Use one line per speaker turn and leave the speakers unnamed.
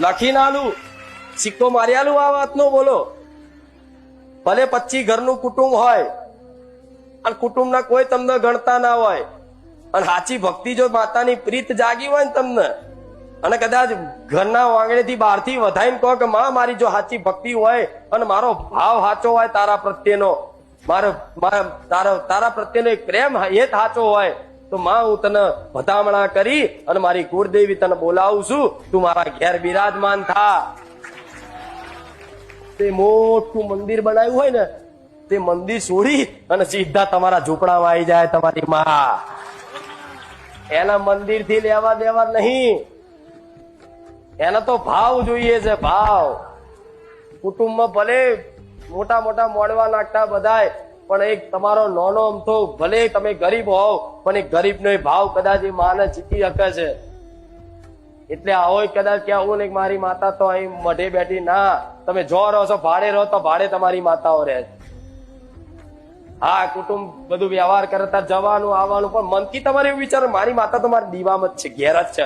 લખીને આલું, સિક્કો મારી આલું, આ વાત નો બોલો. ભલે 25 ઘરનું કુટુંબ હોય અને કુટુંબના કોઈ તમને ગણતા ના હોય, અને સાચી ભક્તિ જો માતાની પ્રીત જાગી હોય ને તમને, અને કદાચ ઘરના વાંગણેથી બહારથી વધાઈને કહો કે માં મારી જો સાચી ભક્તિ હોય અને મારો ભાવ સાચો હોય તારા પ્રત્યેનો, તારા પ્રત્યેનો એક પ્રેમ એ સાચો હોય, તો માં હું તને વધામણા કરી અને મારી કુળદેવી તને બોલાવું છું, તું મારા ઘેર બિરાજમાન થા. તે મોટું મંદિર બનાવ્યું હોય ને, તે મંદિર છોડી અને સીધા તમારા ઝૂંપડામાં આવી જાય તમારી માં. એના મંદિર થી લેવા દેવા નહીં, એને તો ભાવ જોઈએ છે, ભાવ. કુટુંબમાં ભલે મોટા મોટા મોડવા નાખતા બધાય, પણ એક તમારો નાનો અમથો, ભલે તમે ગરીબ હોવ પણ એક ગરીબનો ભાવ કદાચ એ માને જીતી શકે છે. એટલે આવો કદાચ કેવું ને મારી માતા તો અહીં મઢે બેઠી ના, તમે જો રહો છો ભાડે રહો તો ભાડે તમારી માતાઓ રહે છે. હા, કુટુંબ બધું વ્યવહાર કરતા જવાનું આવવાનું, પણ મનથી તમારે એવું વિચારો મારી માતા તો મારી દીવામાં જ છે, ઘેર જ છે.